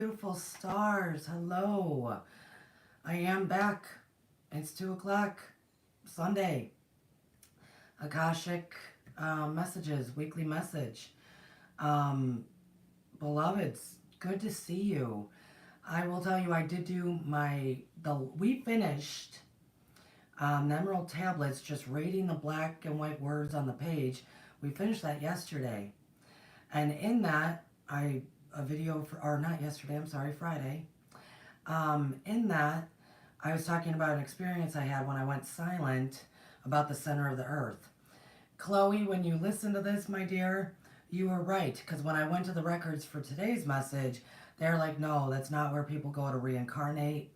Beautiful stars, hello. I am back. It's 2 o'clock, Sunday. Akashic Messages, weekly message. Um, Beloveds, good to see you. I will tell you, I did do we finished the Emerald Tablets, just reading the black and white words on the page. We finished that yesterday. And in that, a video, or not yesterday, I'm sorry, Friday. In that, I was talking about an experience I had when I went silent about the center of the earth. Chloe, when you listen to this, my dear, you were right. Because when I went to the records for today's message, they're like, no, that's not where people go to reincarnate.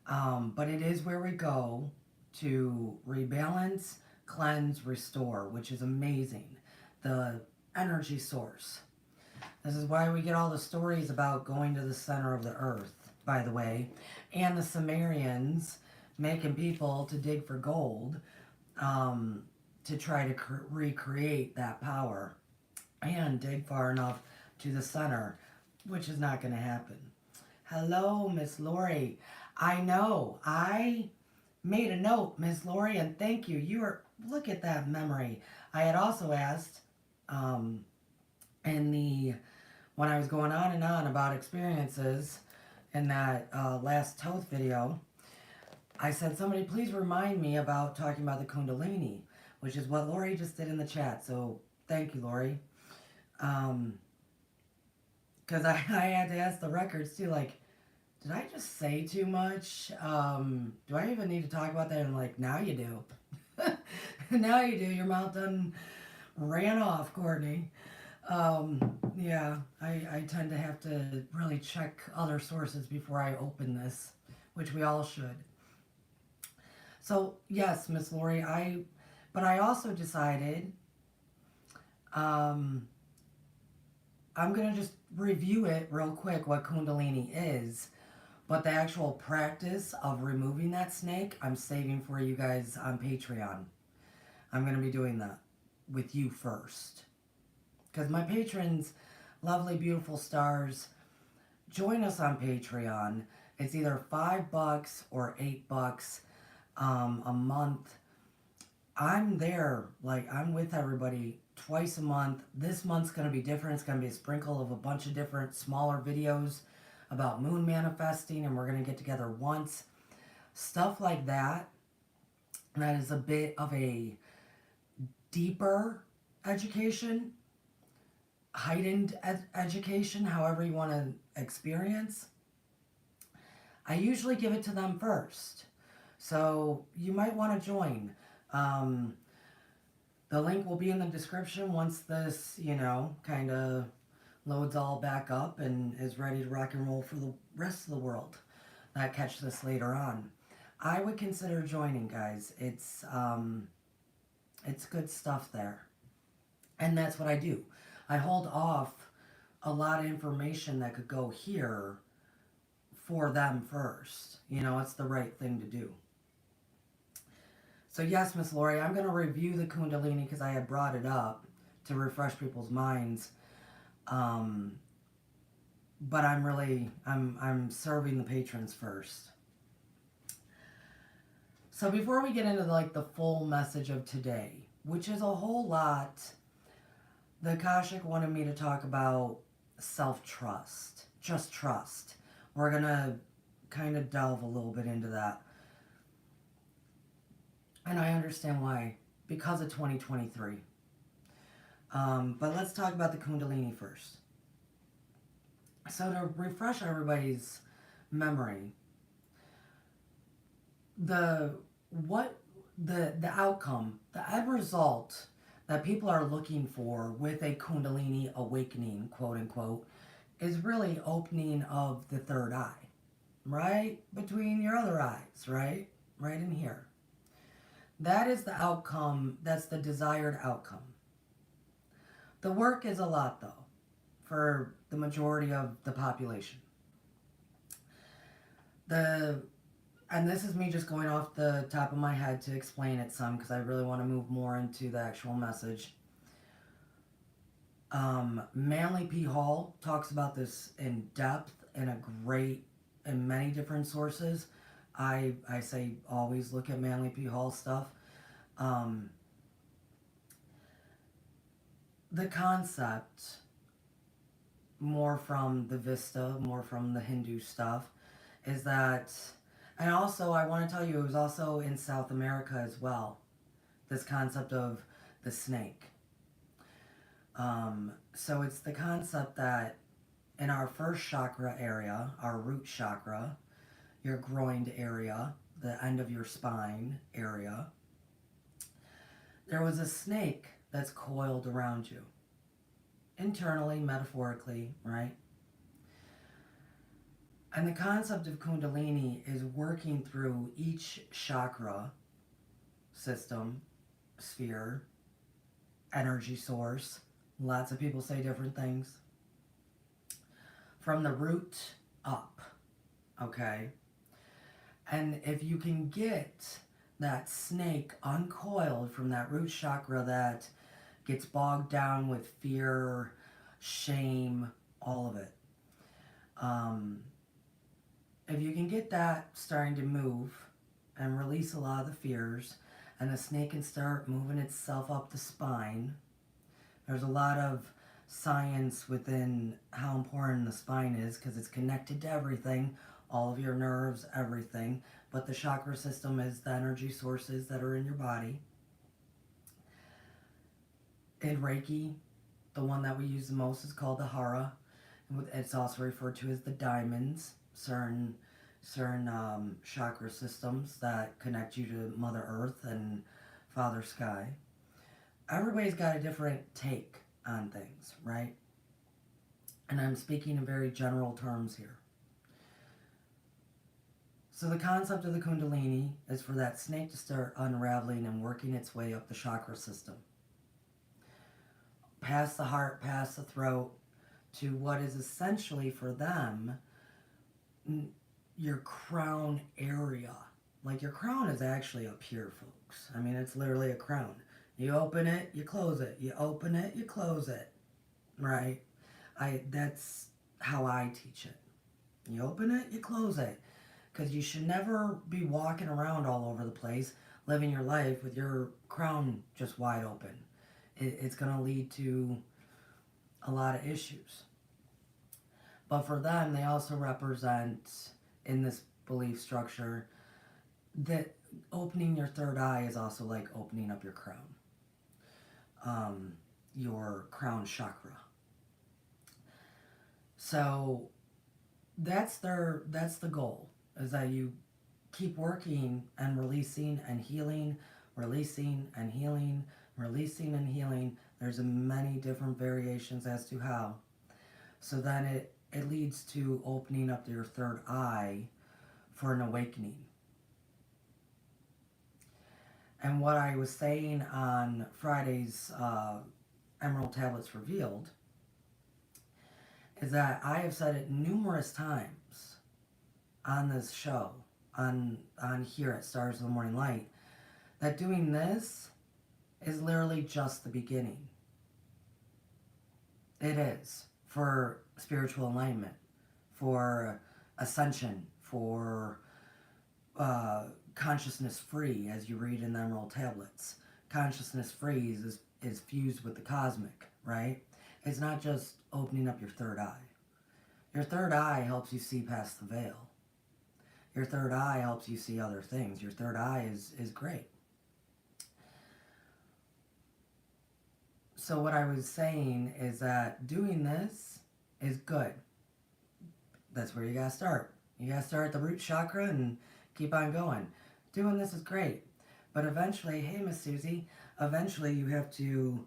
But it is where we go to rebalance, cleanse, restore, which is amazing. The energy source. This is why we get all the stories about going to the center of the earth, by the way, and the Sumerians making people to dig for gold to try to recreate that power and dig far enough to the center, which is not going to happen. Hello, Miss Lori. I know. I made a note, Miss Lori, and thank you. Look at that memory. I had also asked when I was going on and on about experiences in that last Toth video, I said, somebody please remind me about talking about the Kundalini, which is what Lori just did in the chat. So thank you, Lori. Because I had to ask the records too, like, did I just say too much? Do I even need to talk about that? And like, now you do. Now you do. Your mouth done ran off, Courtney. Yeah, I tend to have to really check other sources before I open this, which we all should. So, yes, Miss Lori, but I also decided, I'm going to just review it real quick, what Kundalini is, but the actual practice of removing that snake, I'm saving for you guys on Patreon. I'm going to be doing that with you first. Because my patrons, lovely, beautiful stars, join us on Patreon. It's either $5 or $8 a month. I'm there, like, I'm with everybody twice a month. This month's going to be different. It's going to be a sprinkle of a bunch of different smaller videos about moon manifesting, and we're going to get together once. Stuff like that. That is a bit of a deeper education, heightened education, however you want to experience. I usually give it to them first. So you might want to join. The link will be in the description once this, kind of loads all back up and is ready to rock and roll for the rest of the world that catch this later on. I would consider joining, guys. It's good stuff there. And that's what I do. I hold off a lot of information that could go here for them first. It's the right thing to do. So yes, Miss Lori, I'm going to review the Kundalini because I had brought it up to refresh people's minds. But I'm serving the patrons first. So before we get into the full message of today, which is a whole lot, the Akashic wanted me to talk about self-trust, just trust. We're going to kind of delve a little bit into that. And I understand why, because of 2023. But let's talk about the Kundalini first. So to refresh everybody's memory, the outcome, the end result that people are looking for with a Kundalini awakening, quote unquote, is really opening of the third eye, right between your other eyes, right in here. That is the outcome. That's the desired outcome. The work is a lot, though, for the majority of the population. And this is me just going off the top of my head to explain it some, because I really want to move more into the actual message. Manly P. Hall talks about this in depth in many different sources. I say always look at Manly P. Hall stuff. Um, the concept, more from the Vista, more from the Hindu stuff, is that, and also I want to tell you, it was also in South America as well, this concept of the snake. So it's the concept that in our first chakra area, our root chakra, your groin area, the end of your spine area, there was a snake that's coiled around you. Internally, metaphorically, right? And the concept of Kundalini is working through each chakra system, sphere, energy source. Lots of people say different things. From the root up, okay? And if you can get that snake uncoiled from that root chakra that gets bogged down with fear, shame, all of it. If you can get that starting to move and release a lot of the fears, and the snake can start moving itself up the spine, there's a lot of science within how important the spine is because it's connected to everything, all of your nerves, everything. But the chakra system is the energy sources that are in your body. In Reiki, the one that we use the most is called the Hara. It's also referred to as the diamonds. Certain chakra systems that connect you to Mother Earth and Father Sky. Everybody's got a different take on things, right? And I'm speaking in very general terms here. So the concept of the Kundalini is for that snake to start unraveling and working its way up the chakra system. Past the heart, past the throat, to what is essentially for them your crown area. Like your crown is actually up here, folks. I mean, it's literally a crown. You open it, you close it. You open it, you close it. Right? That's how I teach it. You open it, you close it. Because you should never be walking around all over the place, living your life with your crown just wide open. It's going to lead to a lot of issues. But for them, they also represent, in this belief structure, that opening your third eye is also like opening up your crown. Your crown chakra. So that's the goal, is that you keep working and releasing and healing, releasing and healing, releasing and healing. There's many different variations as to how. So then it leads to opening up your third eye for an awakening. And what I was saying on Friday's Emerald Tablets Revealed is that I have said it numerous times on this show, on here at Stars of the Morning Light, that doing this is literally just the beginning. It is for spiritual enlightenment, for ascension, for consciousness free, as you read in the Emerald Tablets. Consciousness free is fused with the cosmic, right? It's not just opening up your third eye. Your third eye helps you see past the veil. Your third eye helps you see other things. Your third eye is great. So what I was saying is that doing this is good. That's where you gotta start. You gotta start at the root chakra and keep on going. Doing this is great. But eventually, hey Miss Susie, eventually you have to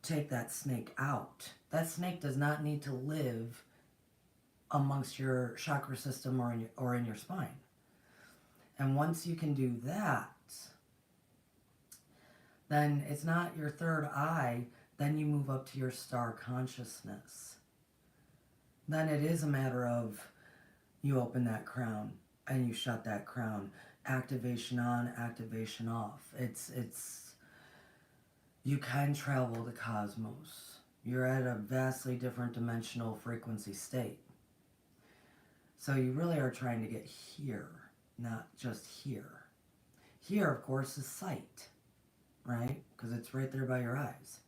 take that snake out. That snake does not need to live amongst your chakra system or in your spine. And once you can do that, then it's not your third eye, then you move up to your star consciousness. Then it is a matter of you open that crown and you shut that crown. Activation on, activation off. It's you can travel the cosmos. You're at a vastly different dimensional frequency state. So you really are trying to get here, not just here. Here, of course, is sight, right? Because it's right there by your eyes.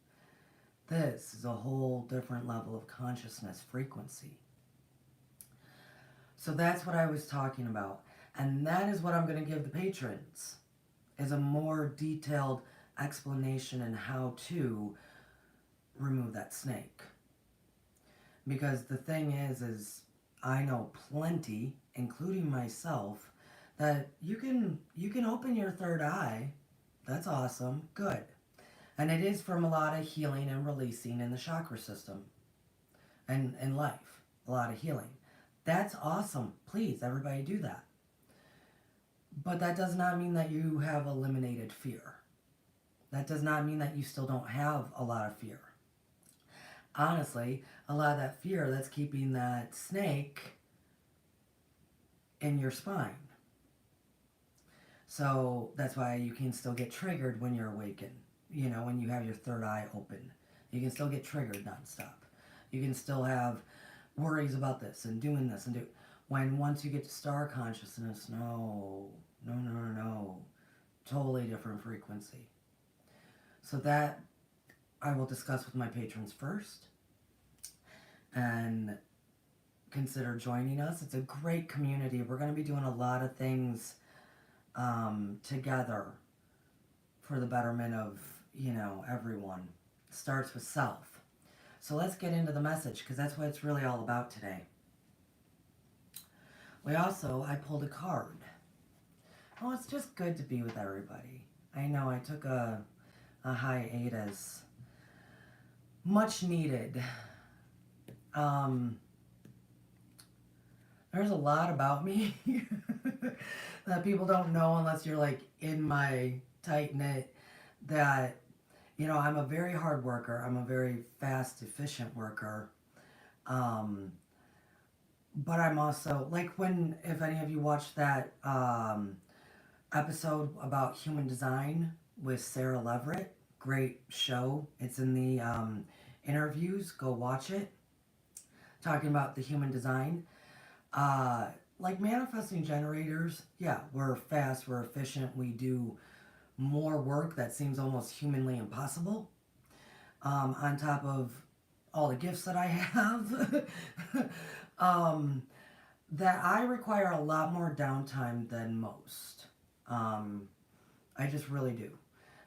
This is a whole different level of consciousness frequency. So that's what I was talking about. And that is what I'm going to give the patrons, is a more detailed explanation on how to remove that snake. Because the thing is I know plenty, including myself, that you can open your third eye. That's awesome. Good. And it is from a lot of healing and releasing in the chakra system and in life. A lot of healing. That's awesome. Please, everybody do that. But that does not mean that you have eliminated fear. That does not mean that you still don't have a lot of fear. Honestly, a lot of that fear that's keeping that snake in your spine. So that's why you can still get triggered when you're awakened. You know, when you have your third eye open. You can still get triggered nonstop. You can still have worries about this and doing this and do. When once you get to star consciousness, no. Totally different frequency. So that I will discuss with my patrons first. And consider joining us. It's a great community. We're going to be doing a lot of things together for the betterment of, you know, everyone. It starts with self. So let's get into the message, because that's what it's really all about today. I pulled a card. Oh, it's just good to be with everybody. I know I took a hiatus. Much needed. There's a lot about me that people don't know unless you're like in my tight knit, that, you know, I'm a very hard worker. I'm a very fast, efficient worker. But I'm also, like, if any of you watched that episode about human design with Sarah Leverett, great show. It's in the interviews. Go watch it. Talking about the human design. Like manifesting generators, yeah, we're fast, we're efficient, we do more work that seems almost humanly impossible. On top of all the gifts that I have, that I require a lot more downtime than most. I just really do.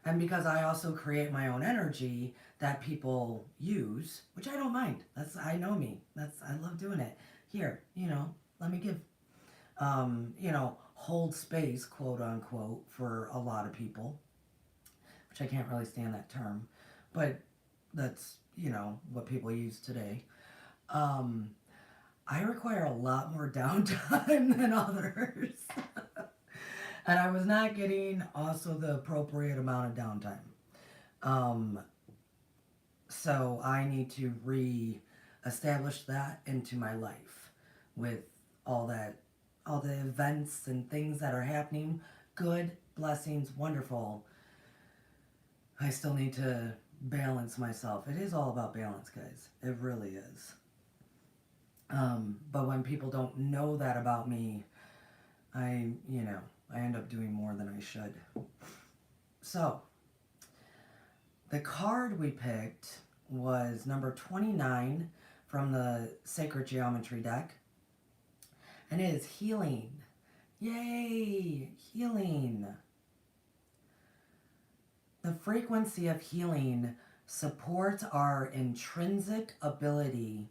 And because I also create my own energy that people use, which I don't mind. I know me. I love doing it. Here, you know, let me give, you know, hold space, quote unquote, for a lot of people, which I can't really stand that term, but that's, you know, what people use today. I require a lot more downtime than others. And I was not getting also the appropriate amount of downtime. So I need to re-establish that into my life with all the events and things that are happening. Good, blessings, wonderful. I still need to balance myself. It is all about balance, guys. It really is. But when people don't know that about me, I end up doing more than I should. So, the card we picked was number 29 from the Sacred Geometry deck. And it is healing. Yay! Healing. The frequency of healing supports our intrinsic ability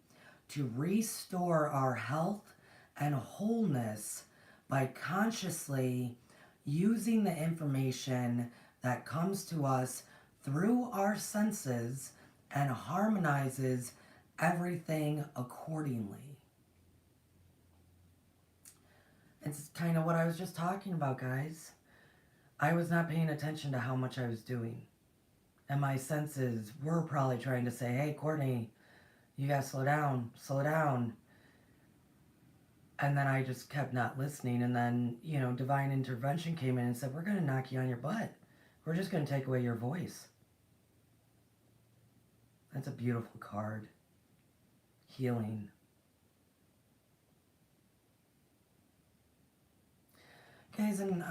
to restore our health and wholeness by consciously using the information that comes to us through our senses and harmonizes everything accordingly. It's kind of what I was just talking about, guys. I was not paying attention to how much I was doing. And my senses were probably trying to say, hey, Courtney, you gotta slow down, slow down. And then I just kept not listening. And then, you know, divine intervention came in and said, we're gonna knock you on your butt. We're just gonna take away your voice. That's a beautiful card. Healing. Guys, and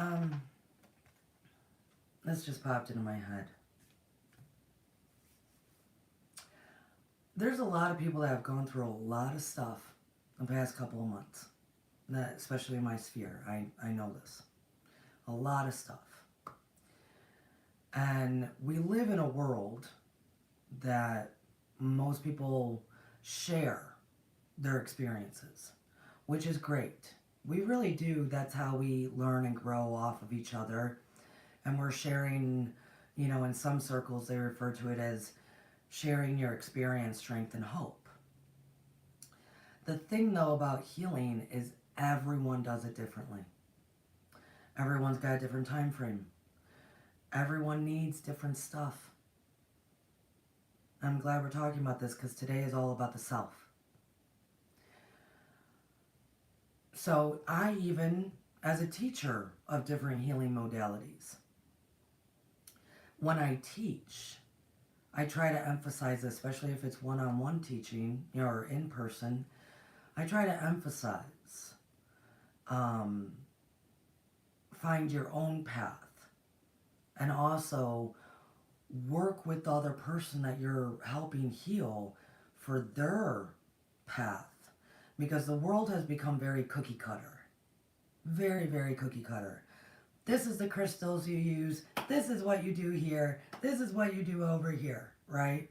this just popped into my head. There's a lot of people that have gone through a lot of stuff the past couple of months. That, especially in my sphere. I know this. A lot of stuff. And we live in a world that most people share their experiences, which is great. We really do. That's how we learn and grow off of each other. And we're sharing, you know, in some circles they refer to it as sharing your experience, strength, and hope. The thing, though, about healing is everyone does it differently. Everyone's got a different time frame. Everyone needs different stuff. I'm glad we're talking about this because today is all about the self. So I even, as a teacher of different healing modalities, when I teach, I try to emphasize, especially if it's one-on-one teaching, you know, or in person, I try to emphasize, find your own path, and also work with the other person that you're helping heal for their path. Because the world has become very cookie cutter. Very, very cookie cutter. This is the crystals you use. This is what you do here. This is what you do over here, right?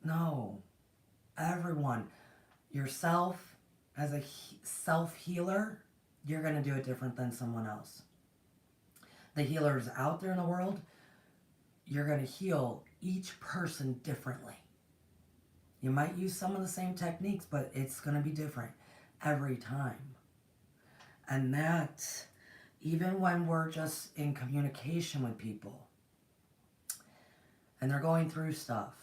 No. Everyone. Yourself, as a self-healer, you're going to do it different than someone else. The healers out there in the world, you're going to heal each person differently. You might use some of the same techniques, but it's going to be different every time. And that, even when we're just in communication with people and they're going through stuff,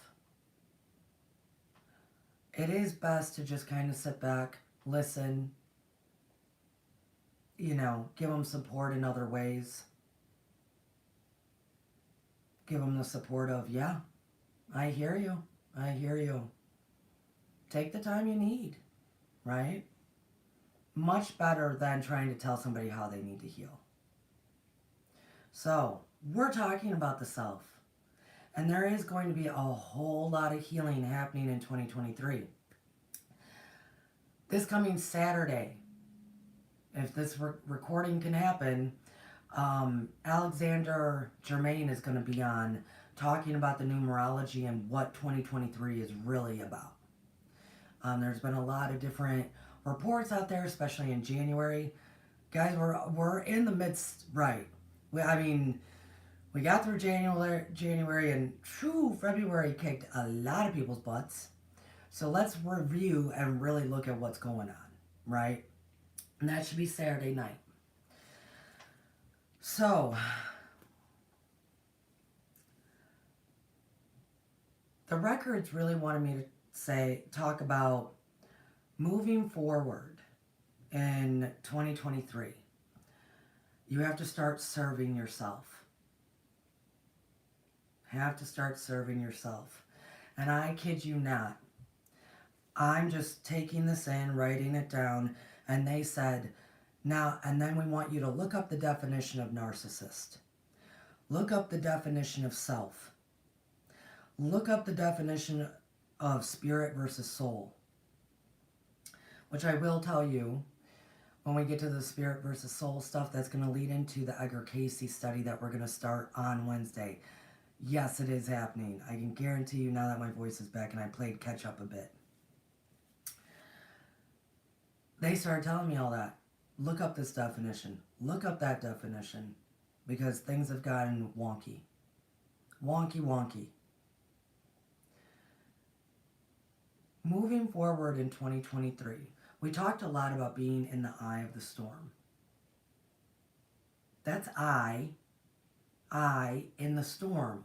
it is best to just kind of sit back, listen, you know, give them support in other ways. Give them the support of, yeah, I hear you. I hear you. Take the time you need, right? Much better than trying to tell somebody how they need to heal. So, we're talking about the self. And there is going to be a whole lot of healing happening in 2023. This coming Saturday, if this recording can happen, Alexander Germain is going to be on talking about the numerology and what 2023 is really about. There's been a lot of different reports out there, especially in January. Guys, we're in the midst, right? We got through January and February kicked a lot of people's butts. So let's review and really look at what's going on, right? And that should be Saturday night. So, the records really wanted me to talk about moving forward in 2023. You have to start serving yourself. Have to start serving yourself. And I kid you not, I'm just taking this in, writing it down, and they said, now, and then we want you to look up the definition of narcissist. Look up the definition of self. Look up the definition of spirit versus soul. Which I will tell you, when we get to the spirit versus soul stuff, that's going to lead into the Edgar Cayce study that we're going to start on Wednesday. Yes, it is happening. I can guarantee you now that my voice is back and I played catch up a bit. They started telling me all that. Look up this definition. Look up that definition. Because things have gotten wonky. Wonky. Moving forward in 2023, we talked a lot about being in the eye of the storm. That's I in the storm.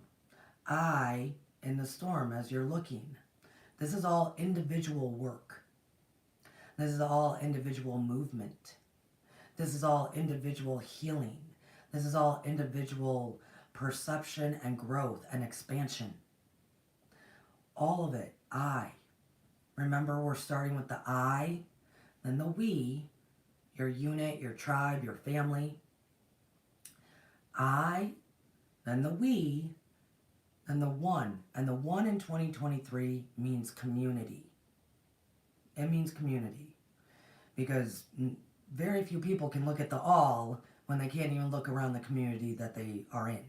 I in the storm as you're looking. This is all individual work. This is all individual movement. This is all individual healing. This is all individual perception and growth and expansion. All of it, I. Remember, we're starting with the I, then the we, your unit, your tribe, your family. I, then the we, then the one. And the one in 2023 means community. It means community. Because very few people can look at the all when they can't even look around the community that they are in.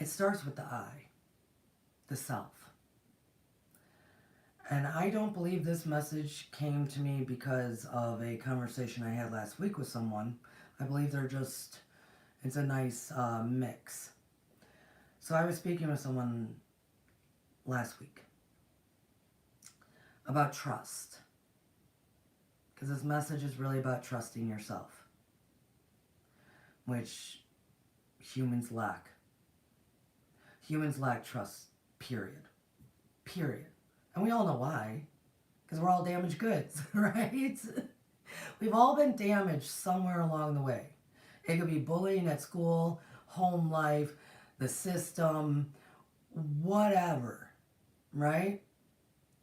It starts with the I, the self. And I don't believe this message came to me because of a conversation I had last week with someone. I believe it's a nice mix. So I was speaking with someone last week about trust. Because this message is really about trusting yourself, which humans lack. Humans lack trust, period. Period. And we all know why. Because we're all damaged goods, right? We've all been damaged somewhere along the way. It could be bullying at school, home life, the system, whatever, right?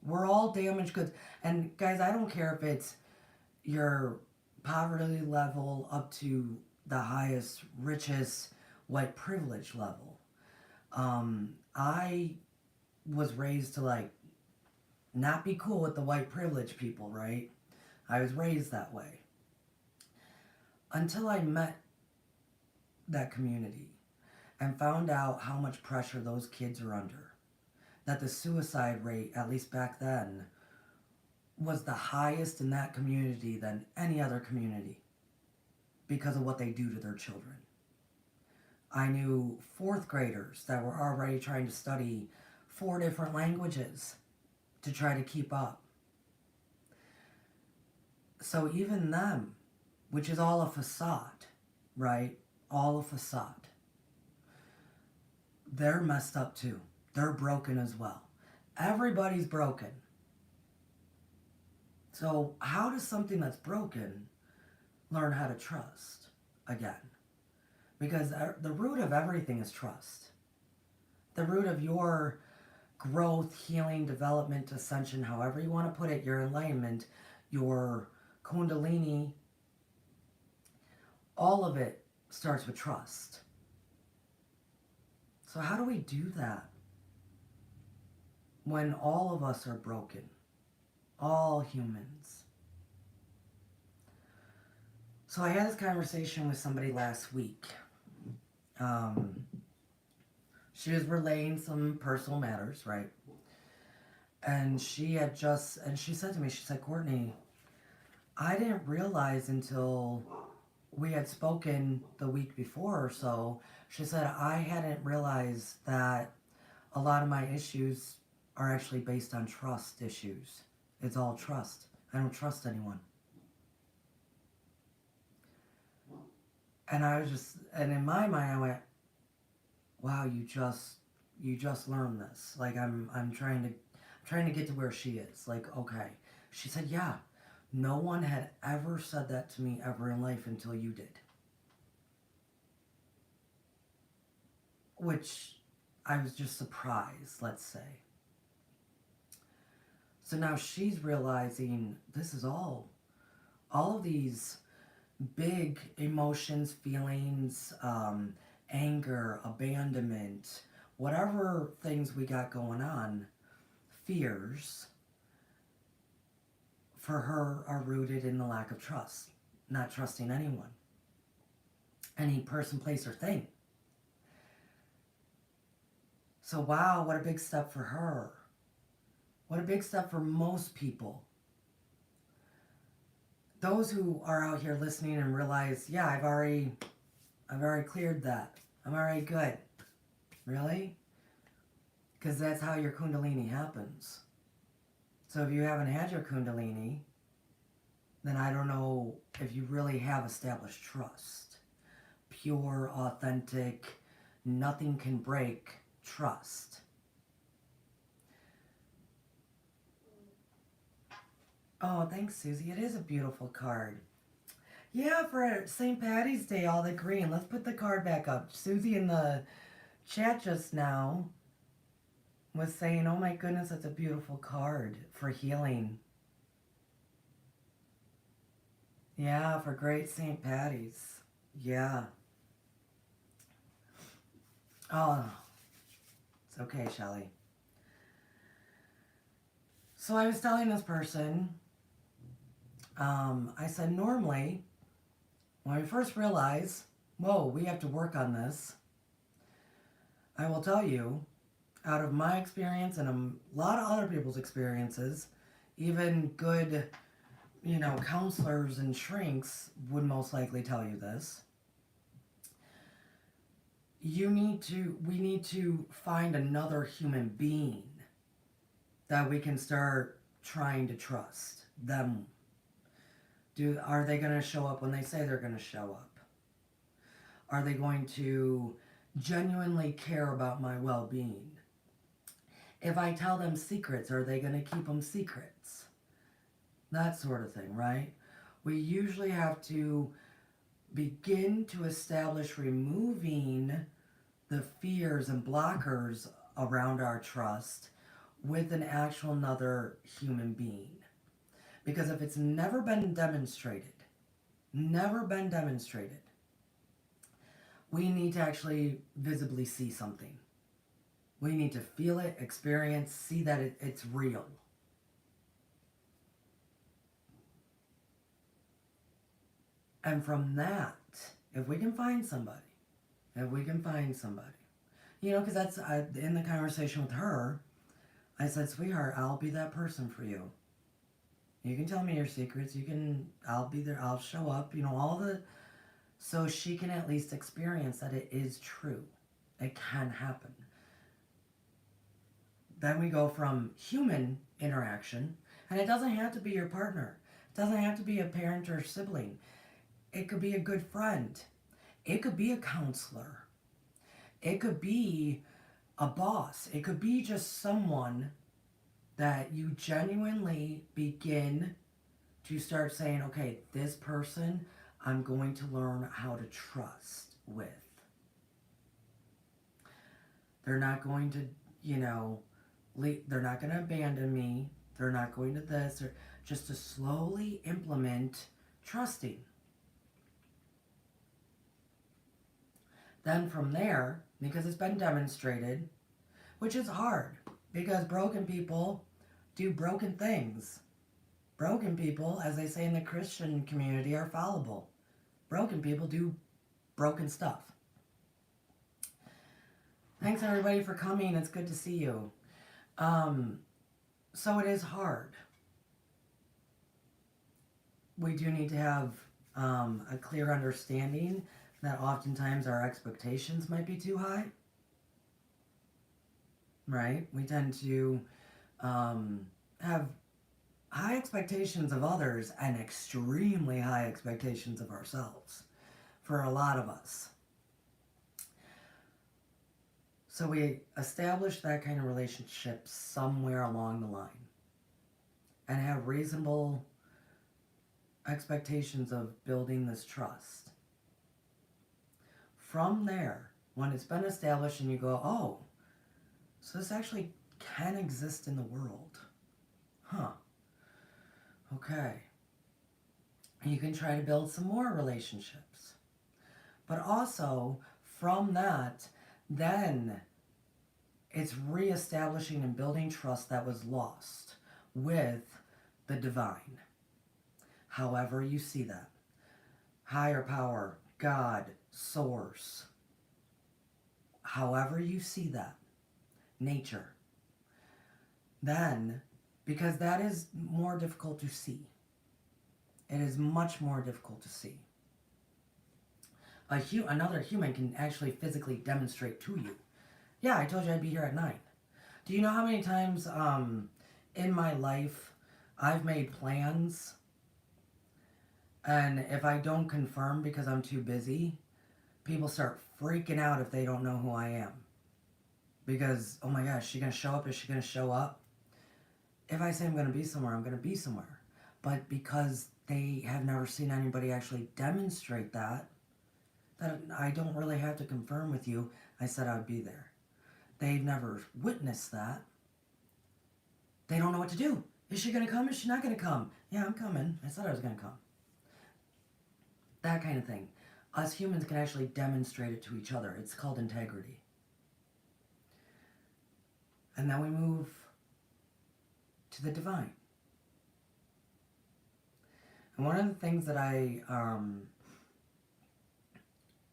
We're all damaged goods. And guys, I don't care if it's your poverty level up to the highest, richest white privilege level. I was raised to not be cool with the white privilege people, right? I was raised that way. Until I met that community and found out how much pressure those kids are under. That the suicide rate, at least back then, was the highest in that community than any other community because of what they do to their children. I knew fourth graders that were already trying to study 4 different languages to try to keep up. So even them, which is all a facade, right? All a facade. They're messed up too. They're broken as well. Everybody's broken. So how does something that's broken learn how to trust again? Because the root of everything is trust. The root of your growth, healing, development, ascension, however you want to put it, your enlightenment, your kundalini, all of it starts with trust. So how do we do that when all of us are broken? All humans. So I had this conversation with somebody last week. She was relaying some personal matters, right? And she said to me, she said, Courtney, I didn't realize until we had spoken the week before or so, she said, I hadn't realized that a lot of my issues are actually based on trust issues. It's all trust. I don't trust anyone. And and in my mind I went, wow, you just learned this. I'm trying to get to where she is. Okay. She said, yeah, no one had ever said that to me ever in life until you did. Which I was just surprised, let's say. So now she's realizing this is all of these big emotions, feelings, anger, abandonment, whatever things we got going on, fears, for her are rooted in the lack of trust, not trusting anyone, any person, place, or thing. So wow, what a big step for her. What a big step for most people. Those who are out here listening and realize, yeah, I've already cleared that. I'm already good. Really? Because that's how your kundalini happens. So if you haven't had your kundalini, then I don't know if you really have established trust. Pure, authentic, nothing can break trust. Oh, thanks, Susie. It is a beautiful card. Yeah, for St. Patty's Day, all the green. Let's put the card back up. Susie in the chat just now was saying, oh my goodness, that's a beautiful card for healing. Yeah, for Great St. Patty's. Yeah. Oh, it's okay, Shelley. So I was telling this person, I said, normally, when we first realize, whoa, we have to work on this, I will tell you, out of my experience and a lot of other people's experiences, even good, counselors and shrinks would most likely tell you this. We need to find another human being that we can start trying to trust them. Are they going to show up when they say they're going to show up? Are they going to genuinely care about my well-being? If I tell them secrets, are they going to keep them secrets? That sort of thing, right? We usually have to begin to establish removing the fears and blockers around our trust with an actual another human being. Because if it's never been demonstrated, we need to actually visibly see something. We need to feel it, experience, see that it's real. And from that, if we can find somebody, because that's, in the conversation with her, I said, sweetheart, I'll be that person for you. You can tell me your secrets. I'll be there. I'll show up. So she can at least experience that it is true. It can happen. Then we go from human interaction, and it doesn't have to be your partner. It doesn't have to be a parent or sibling. It could be a good friend. It could be a counselor. It could be a boss. It could be just someone that you genuinely begin to start saying, okay, this person I'm going to learn how to trust with. They're not going to, they're not going to abandon me. They're not going to this. Or just to slowly implement trusting. Then from there, because it's been demonstrated, which is hard, because broken people do broken things. Broken people, as they say in the Christian community, are fallible. Broken people do broken stuff. Thanks everybody for coming. It's good to see you. So it is hard. We do need to have a clear understanding that oftentimes our expectations might be too high. Right? We tend to have high expectations of others and extremely high expectations of ourselves for a lot of us. So we establish that kind of relationship somewhere along the line and have reasonable expectations of building this trust. From there, when it's been established and you go, oh, so this actually can exist in the world. Huh. Okay. You can try to build some more relationships. But also, from that, then it's reestablishing and building trust that was lost with the divine. However you see that. Higher power, God, source. However you see that. Nature. Then, because that is more difficult to see. It is much more difficult to see. Another human can actually physically demonstrate to you. Yeah, I told you I'd be here at 9. Do you know how many times in my life I've made plans, and if I don't confirm because I'm too busy, people start freaking out if they don't know who I am. Because, oh my gosh, is she going to show up? Is she going to show up? If I say I'm going to be somewhere, I'm going to be somewhere. But because they have never seen anybody actually demonstrate that I don't really have to confirm with you, I said I would be there. They've never witnessed that. They don't know what to do. Is she going to come? Is she not going to come? Yeah, I'm coming. I said I was going to come. that kind of thing. Us humans can actually demonstrate it to each other. It's called integrity. And then we move to the divine. And one of the things that I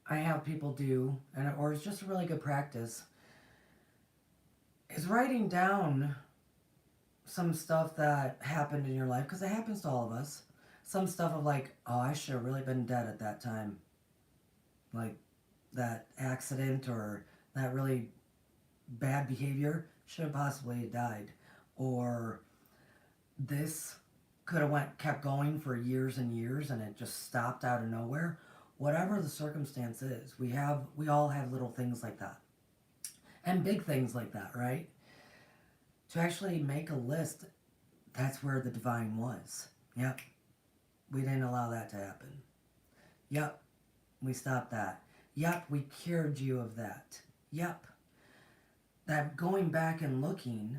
have people do, or it's just a really good practice, is writing down some stuff that happened in your life, because it happens to all of us. Some stuff of like, oh, I should have really been dead at that time. Like that accident or that really bad behavior should have possibly died. Or this could have kept going for years and years and it just stopped out of nowhere. Whatever the circumstance is, we all have little things like that. And big things like that, right? To actually make a list, that's where the divine was. Yep. We didn't allow that to happen. Yep. We stopped that. Yep. We cured you of that. Yep. That going back and looking,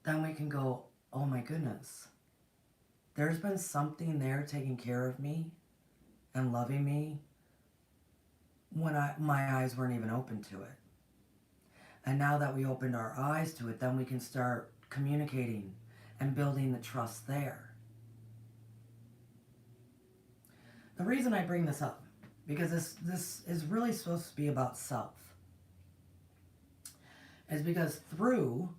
then we can go, oh my goodness. There's been something there taking care of me and loving me when my eyes weren't even open to it. And now that we opened our eyes to it, then we can start communicating and building the trust there. The reason I bring this up, because this is really supposed to be about self, is because through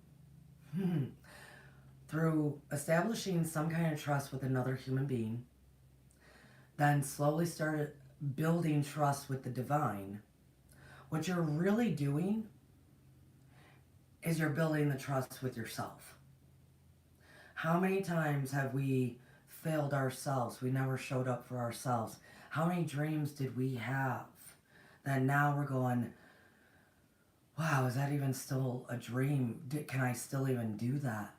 establishing some kind of trust with another human being, then slowly started building trust with the divine, what you're really doing is you're building the trust with yourself. How many times have we failed ourselves? We never showed up for ourselves. How many dreams did we have that now we're going, wow, is that even still a dream? Can I still even do that?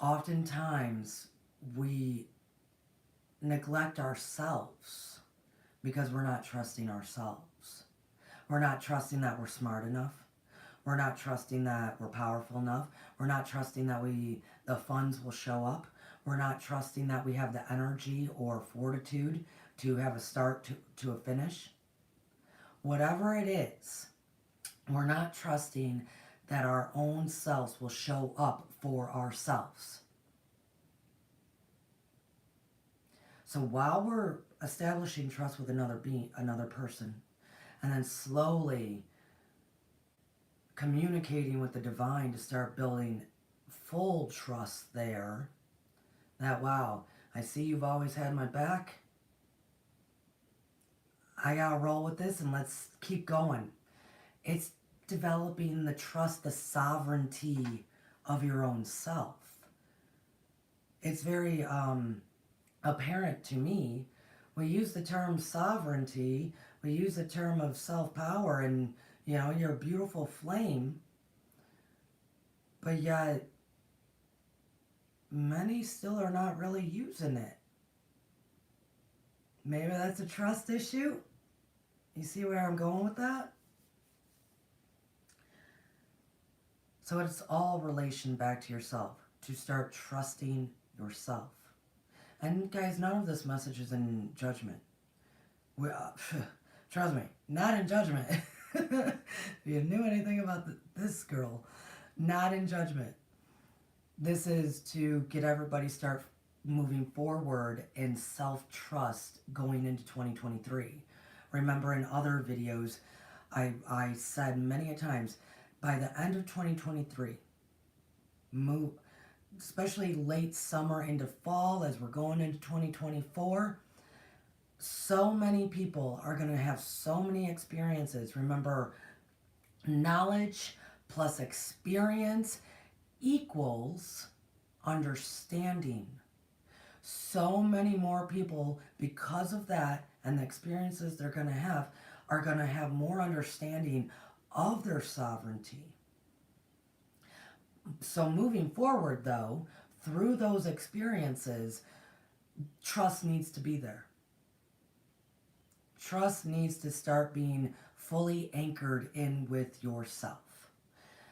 Oftentimes, we neglect ourselves because we're not trusting ourselves. We're not trusting that we're smart enough. We're not trusting that we're powerful enough. We're not trusting that the funds will show up. We're not trusting that we have the energy or fortitude to have a start to a finish. Whatever it is, we're not trusting that our own selves will show up for ourselves. So while we're establishing trust with another person, and then slowly communicating with the divine to start building full trust there, that, wow, I see you've always had my back. I gotta roll with this and let's keep going. It's developing the trust, the sovereignty of your own self. It's very apparent to me. We use the term sovereignty, we use the term of self-power, and you're a beautiful flame, but yet many still are not really using it. Maybe that's a trust issue. You see where I'm going with that? So it's all relation back to yourself, to start trusting yourself. And guys, none of this message is in judgment. Trust me, not in judgment. If you knew anything about this girl, not in judgment. This is to get everybody start moving forward in self-trust going into 2023. Remember, in other videos, I said many a times, by the end of 2023, especially late summer into fall, as we're going into 2024, so many people are going to have so many experiences. Remember, knowledge plus experience equals understanding. So many more people, because of that and the experiences they're going to have, are going to have more understanding of their sovereignty. So moving forward, though, through those experiences, trust needs to be there. Trust needs to start being fully anchored in with yourself.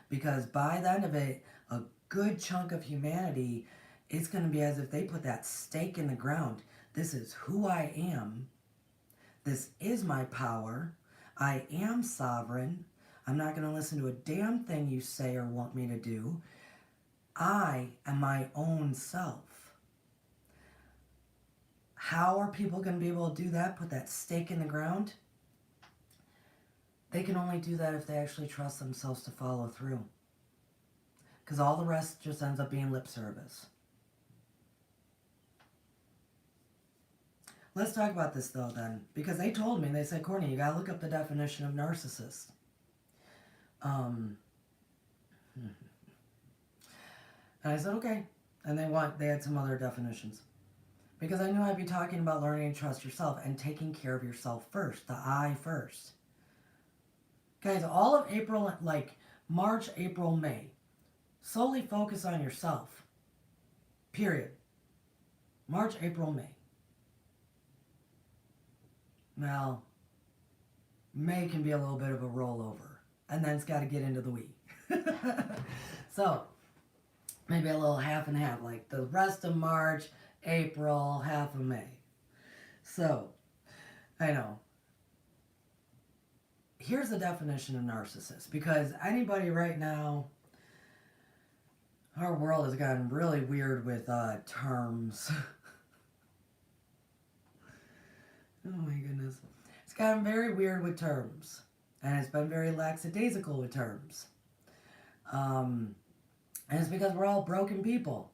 Because by the end of it, a good chunk of humanity it's going to be as if they put that stake in the ground. This is who I am. This is my power. I am sovereign. I'm not going to listen to a damn thing you say or want me to do. I am my own self. How are people going to be able to do that? Put that stake in the ground? They can only do that if they actually trust themselves to follow through. Because all the rest just ends up being lip service. Let's talk about this though then. Because they told me, they said, Courtney, you gotta look up the definition of narcissist. And I said, okay. And they had some other definitions. Because I knew I'd be talking about learning to trust yourself and taking care of yourself first. The I first. Guys, all of April, like March, April, May, solely focus on yourself. Period. March, April, May. Well, May can be a little bit of a rollover. And then it's got to get into the we. So, maybe a little half and half. Like the rest of March, April, half of May. So, I know. Here's the definition of narcissist. Because anybody right now, our world has gotten really weird with terms. Oh my goodness. It's gotten very weird with terms. And it's been very lackadaisical with terms. And it's because we're all broken people.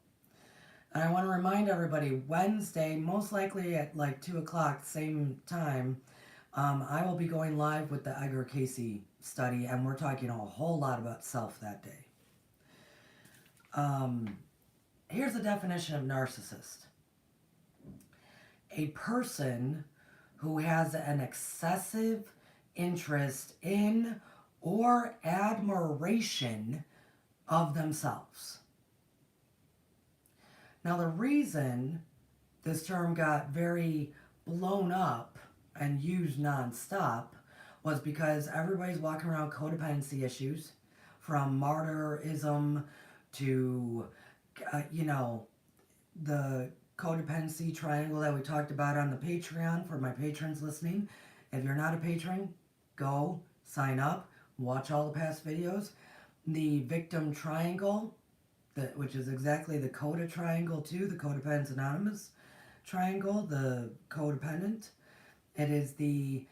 And I want to remind everybody, Wednesday, most likely at like 2 o'clock, same time, I will be going live with the Edgar Casey study. And we're talking a whole lot about self that day. Here's the definition of narcissist. A person who has an excessive interest in or admiration of themselves. Now, the reason this term got very blown up and used nonstop was because everybody's walking around codependency issues, from martyrism to, the codependency triangle that we talked about on the Patreon for my patrons listening. If you're not a patron, go sign up, watch all the past videos. The victim triangle, which is exactly the coda triangle too, the Codependence Anonymous triangle, the codependent. It is the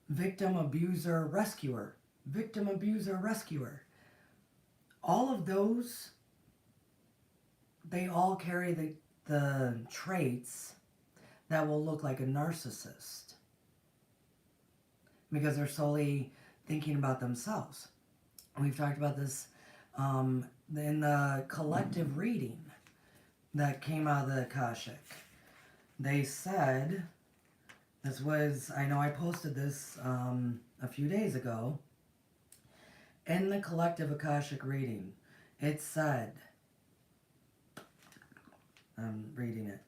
victim, abuser, rescuer. Victim, abuser, rescuer. All of those, they all carry the traits that will look like a narcissist. Because they're solely thinking about themselves. We've talked about this in the collective reading that came out of the Akashic. They said, this was, I know I posted this a few days ago, in the collective Akashic reading, it said, I'm reading it,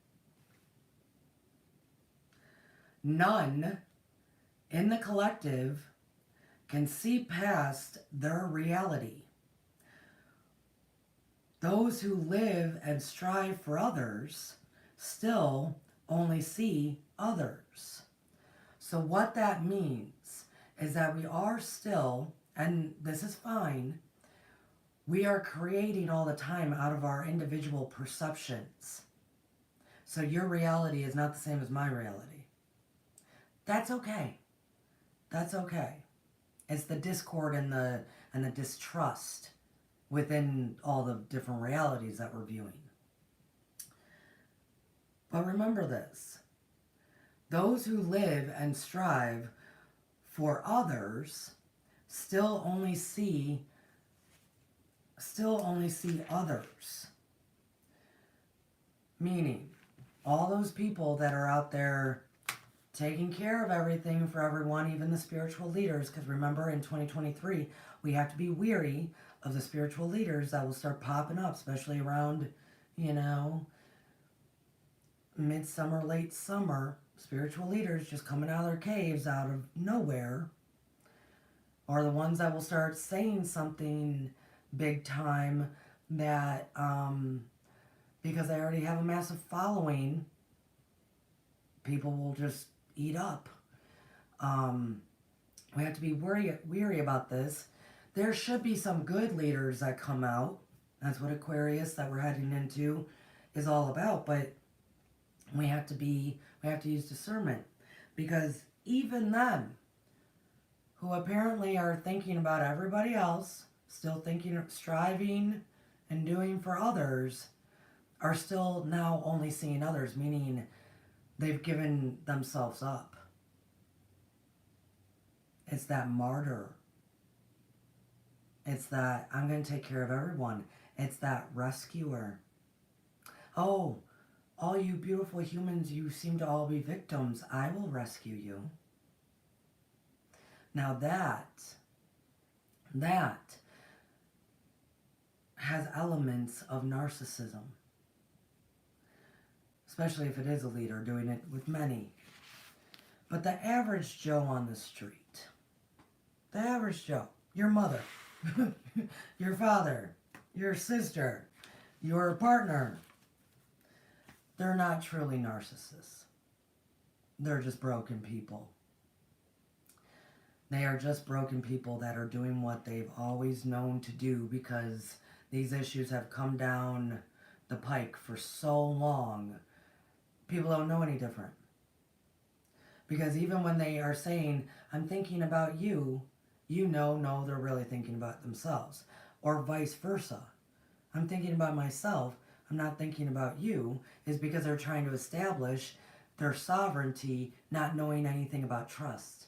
none in the collective can see past their reality. Those who live and strive for others still only see others. So what that means is that we are still, and this is fine, we are creating all the time out of our individual perceptions. So your reality is not the same as my reality. That's okay. That's okay. It's the discord and the distrust within all the different realities that we're viewing. But remember this. Those who live and strive for others still only see others. Meaning, all those people that are out there taking care of everything for everyone, even the spiritual leaders, because remember, in 2023, we have to be weary of the spiritual leaders that will start popping up, especially around, midsummer, late summer. Spiritual leaders just coming out of their caves out of nowhere are the ones that will start saying something big time that because they already have a massive following, people will just eat up. We have to be weary about this. There should be some good leaders that come out. That's what Aquarius that we're heading into is all about. But we have to use discernment, because even them who apparently are thinking about everybody else, still thinking of striving and doing for others, are still now only seeing others, meaning they've given themselves up. It's that martyr. It's that I'm going to take care of everyone. It's that rescuer. Oh, all you beautiful humans, you seem to all be victims. I will rescue you. Now that has elements of narcissism. Especially if it is a leader doing it with many. But the average Joe on the street, the average Joe, your mother, your father, your sister, your partner, they're not truly narcissists. They're just broken people. They are just broken people that are doing what they've always known to do, because these issues have come down the pike for so long. People don't know any different. Because even when they are saying, I'm thinking about you, no, they're really thinking about themselves. Or vice versa. I'm thinking about myself, I'm not thinking about you, is because they're trying to establish their sovereignty, not knowing anything about trust.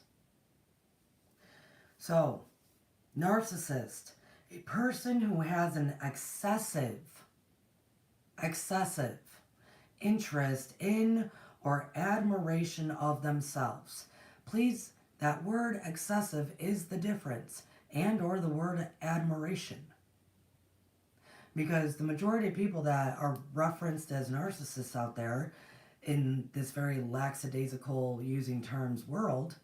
So, narcissist, a person who has an excessive interest in or admiration of themselves. Please, that word excessive is the difference, and or the word admiration. Because the majority of people that are referenced as narcissists out there in this very lackadaisical using terms world,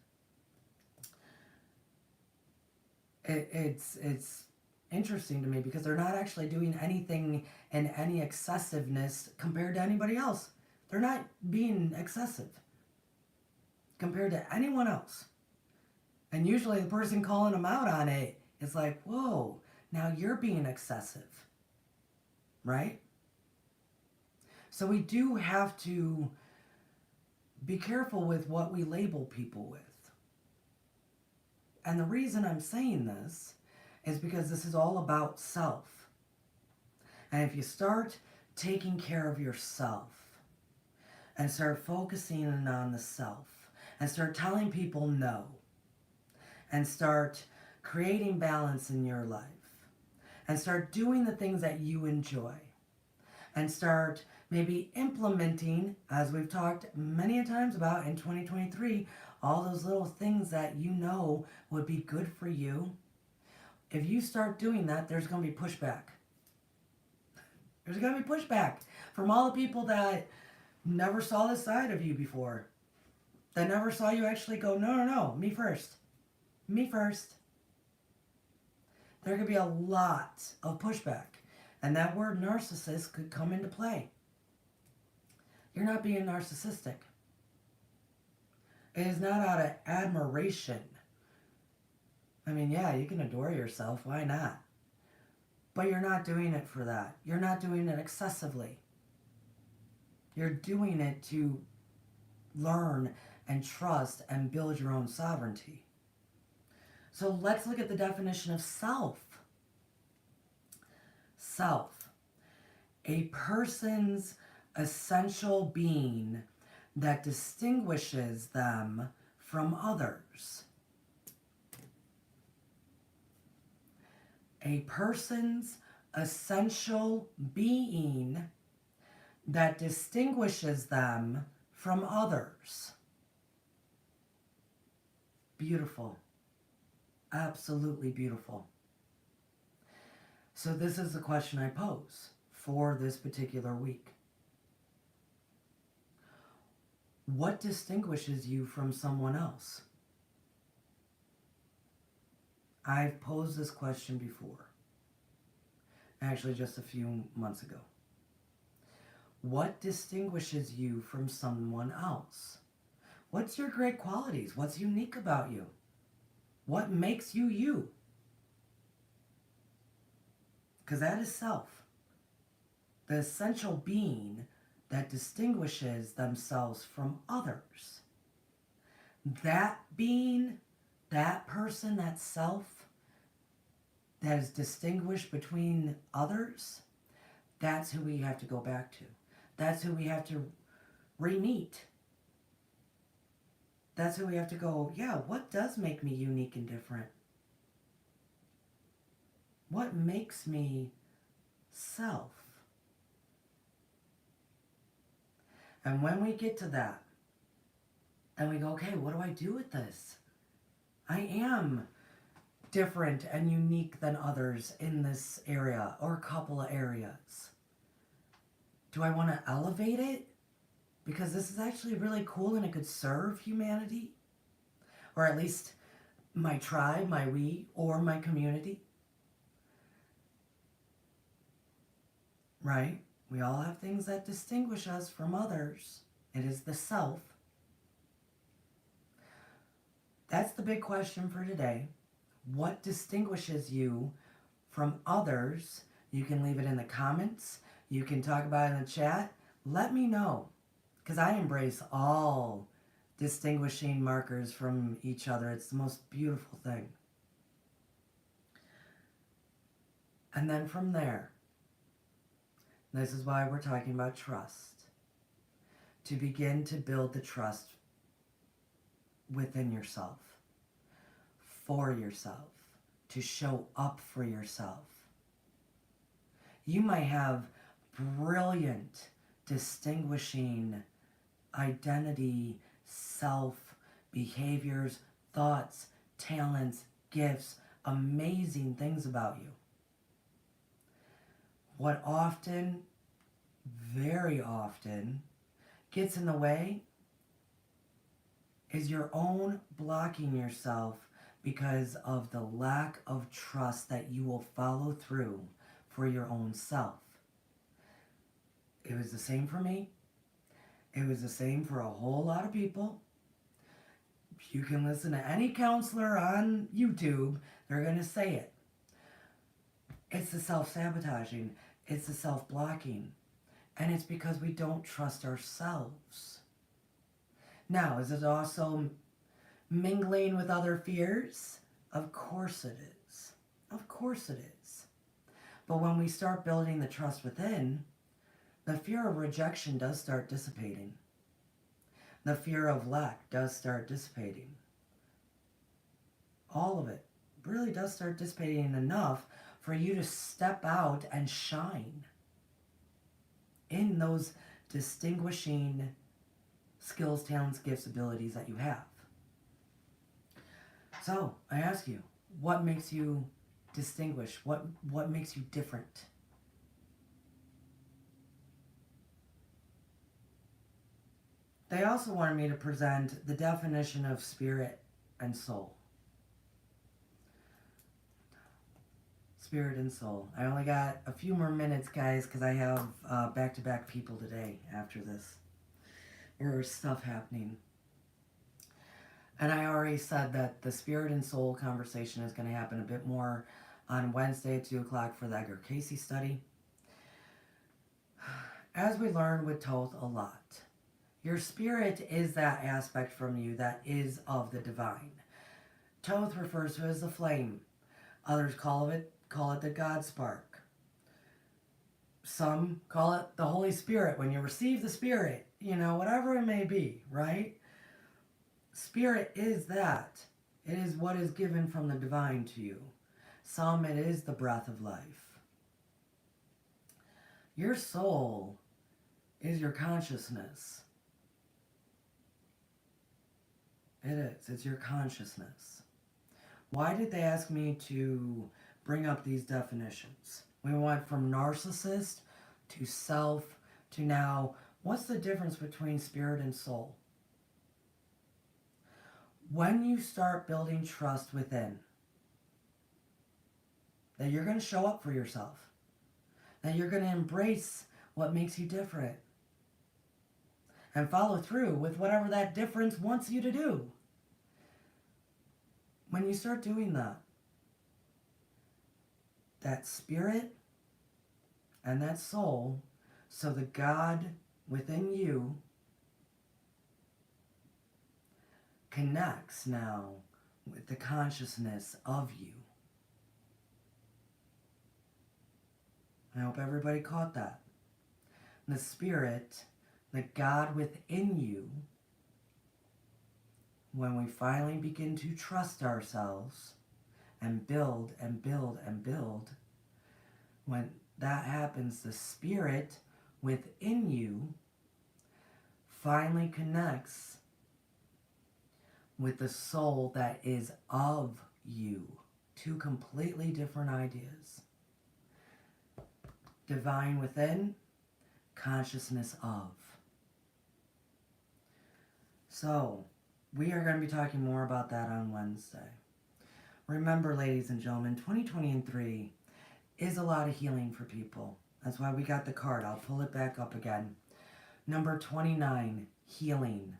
it's interesting to me, because they're not actually doing anything in any excessiveness compared to anybody else. They're not being excessive compared to anyone else. And usually the person calling them out on it is like, whoa, now you're being excessive. Right? So we do have to be careful with what we label people with. And the reason I'm saying this is because this is all about self. And if you start taking care of yourself and start focusing on the self and start telling people no and start creating balance in your life and start doing the things that you enjoy and start maybe implementing, as we've talked many a times about in 2023, all those little things that you know would be good for you. If you start doing that, there's going to be pushback. There's going to be pushback from all the people that never saw this side of you before. That never saw you actually go, no, me first. Me first. There could be a lot of pushback. And that word narcissist could come into play. You're not being narcissistic. It is not out of admiration. I mean, yeah, you can adore yourself. Why not? But you're not doing it for that. You're not doing it excessively. You're doing it to learn and trust and build your own sovereignty. So let's look at the definition of self. Self. A person's essential being that distinguishes them from others. A person's essential being that distinguishes them from others. Beautiful. Absolutely beautiful. So this is the question I pose for this particular week. What distinguishes you from someone else? I've posed this question before. Actually, just a few months ago. What distinguishes you from someone else? What's your great qualities? What's unique about you? What makes you you? Because that is self. The essential being that distinguishes themselves from others. That being, that person, that self that is distinguished between others, that's who we have to go back to. That's who we have to re-meet. That's who we have to go, yeah, what does make me unique and different? What makes me self? And when we get to that, and we go, okay, what do I do with this? I am different and unique than others in this area or a couple of areas. Do I want to elevate it? Because this is actually really cool and it could serve humanity. Or at least my tribe, my we, or my community. Right? We all have things that distinguish us from others. It is the self. That's the big question for today. What distinguishes you from others? You can leave it in the comments. You can talk about it in the chat. Let me know. Because I embrace all distinguishing markers from each other. It's the most beautiful thing. And then from there, this is why we're talking about trust. To begin to build the trust within yourself, for yourself, to show up for yourself. You might have brilliant, distinguishing identity, self, behaviors, thoughts, talents, gifts, amazing things about you. What often, very often, gets in the way is your own blocking yourself because of the lack of trust that you will follow through for your own self. It was the same for me. It was the same for a whole lot of people. You can listen to any counselor on YouTube, they're going to say it. It's the self-sabotaging. It's the self-blocking. And it's because we don't trust ourselves. Now, is it also mingling with other fears? Of course it is. Of course it is. But when we start building the trust within, the fear of rejection does start dissipating. The fear of lack does start dissipating. All of it really does start dissipating enough for you to step out and shine in those distinguishing skills, talents, gifts, abilities that you have. So, I ask you, what makes you distinguish? What makes you different? They also wanted me to present the definition of spirit and soul. Spirit and soul. I only got a few more minutes, guys, because I have back-to-back people today after this. There's stuff happening. And I already said that the spirit and soul conversation is going to happen a bit more on Wednesday at 2 o'clock for the Edgar Cayce study. As we learned with Thoth a lot, your spirit is that aspect from you that is of the divine. Thoth refers to it as the flame. Others call it the God spark. Some call it the Holy Spirit when you receive the Spirit, whatever it may be, right? Spirit is that. It is what is given from the divine to you. Some, it is the breath of life. Your soul is your consciousness. It is. It's your consciousness. Why did they ask me to bring up these definitions? We went from narcissist to self to now, what's the difference between spirit and soul? When you start building trust within, that you're going to show up for yourself, that you're going to embrace what makes you different, and follow through with whatever that difference wants you to do. When you start doing that, that spirit and that soul, so the God within you connects now with the consciousness of you. I hope everybody caught that. The spirit, the God within you, when we finally begin to trust ourselves and build and build and build, when that happens, the spirit within you finally connects with the soul that is of you. Two completely different ideas. Divine within, consciousness of. So, we are going to be talking more about that on Wednesday. Remember, ladies and gentlemen, 2023 is a lot of healing for people. That's why we got the card. I'll pull it back up again. Number 29, healing.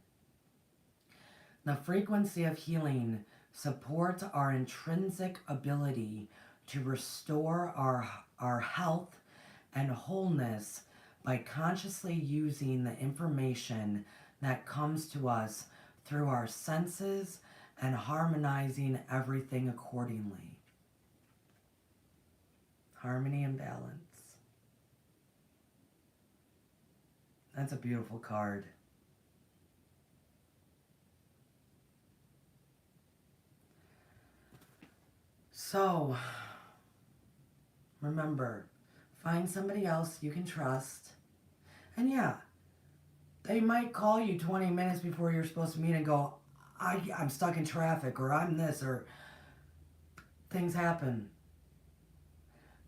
The frequency of healing supports our intrinsic ability to restore our health and wholeness by consciously using the information that comes to us through our senses and harmonizing everything accordingly. Harmony and balance. That's a beautiful card. So, remember, find somebody else you can trust. And yeah, they might call you 20 minutes before you're supposed to meet and go, I'm stuck in traffic, or I'm this, or things happen.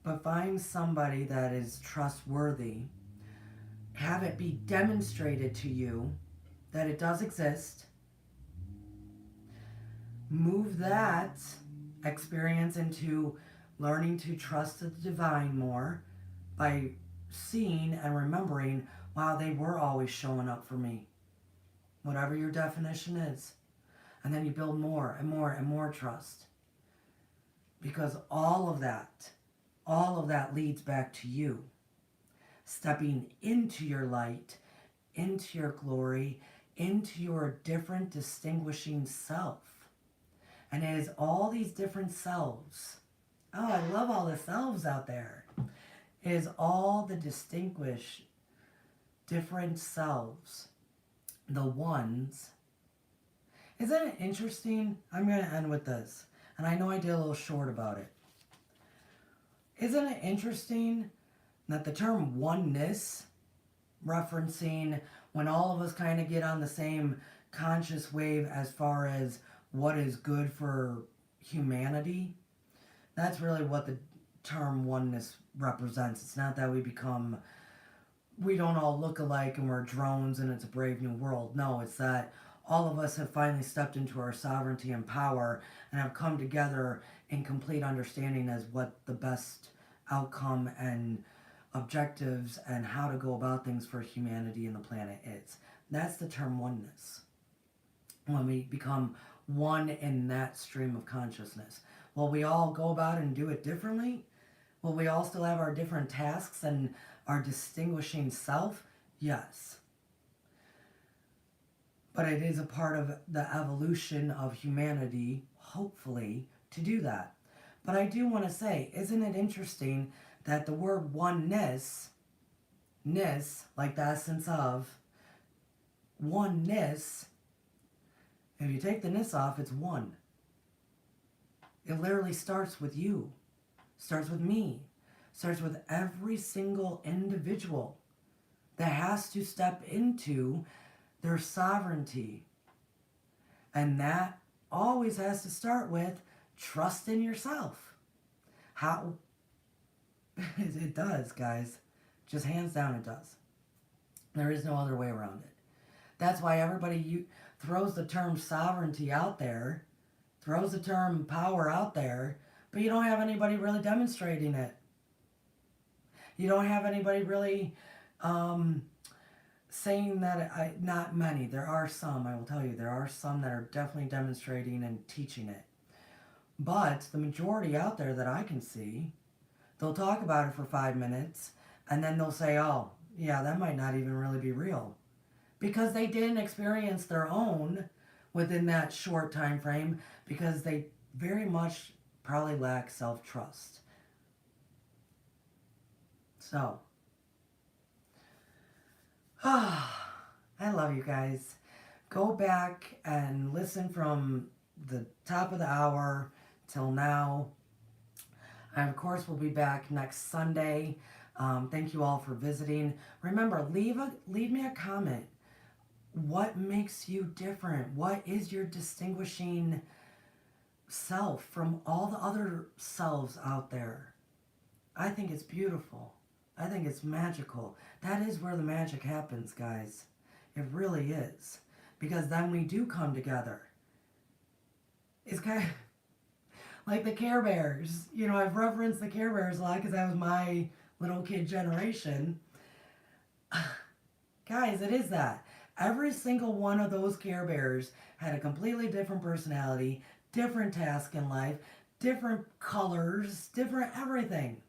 But find somebody that is trustworthy. Have it be demonstrated to you that it does exist. Move that experience into learning to trust the divine more by seeing and remembering, wow, they were always showing up for me. Whatever your definition is. And then you build more and more and more trust. Because all of that leads back to you. Stepping into your light, into your glory, into your different distinguishing self. And it is all these different selves. Oh, I love all the selves out there. It is all the distinguished different selves. The ones. Isn't it interesting? I'm going to end with this. And I know I did a little short about it. Isn't it interesting that the term oneness, referencing when all of us kind of get on the same conscious wave as far as what is good for humanity, that's really what the term oneness represents. It's not that we don't all look alike and we're drones and it's a brave new world. No, it's that all of us have finally stepped into our sovereignty and power and have come together in complete understanding as what the best outcome and objectives and how to go about things for humanity and the planet is. That's the term oneness. When we become one in that stream of consciousness. Will we all go about and do it differently? Will we all still have our different tasks and our distinguishing self? Yes. But it is a part of the evolution of humanity, hopefully, to do that. But I do want to say, isn't it interesting that the word oneness, like the essence of, oneness, if you take the ness off, it's one. It literally starts with you, starts with me, starts with every single individual that has to step into their sovereignty. And that always has to start with trust in yourself. How? It does, guys. Just hands down, it does. There is no other way around it. That's why everybody throws the term sovereignty out there, throws the term power out there, but you don't have anybody really demonstrating it. You don't have anybody really saying that not many. There are some, I will tell you, there are some that are definitely demonstrating and teaching it. But the majority out there that I can see, they'll talk about it for 5 minutes and then they'll say, oh, yeah, that might not even really be real. Because they didn't experience their own within that short time frame, because they very much probably lack self-trust. So, I love you guys. Go back and listen from the top of the hour till now. And of course, we'll be back next Sunday. Thank you all for visiting. Remember, leave me a comment. What makes you different? What is your distinguishing self from all the other selves out there? I think it's beautiful. I think it's magical. That is where the magic happens, guys. It really is. Because then we do come together. It's kind of like the Care Bears. You know, I've referenced the Care Bears a lot because that was my little kid generation. Guys, it is that. Every single one of those Care Bears had a completely different personality, different task in life, different colors, different everything.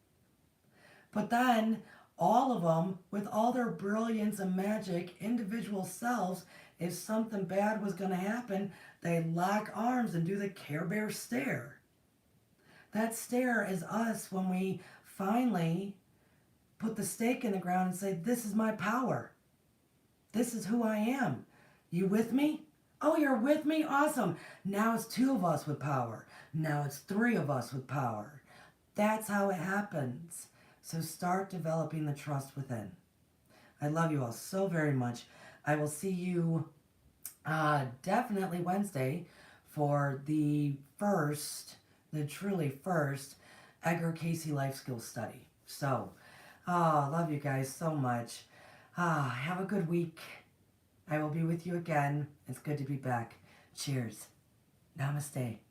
But then, all of them, with all their brilliance and magic, individual selves, if something bad was going to happen, they lock arms and do the Care Bear stare. That stare is us when we finally put the stake in the ground and say, this is my power. This is who I am. You with me? Oh, you're with me? Awesome. Now it's 2 of us with power. Now it's 3 of us with power. That's how it happens. So start developing the trust within. I love you all so very much. I will see you definitely Wednesday for the truly first Edgar Casey Life Skills Study. So, love you guys so much. Have a good week. I will be with you again. It's good to be back. Cheers. Namaste.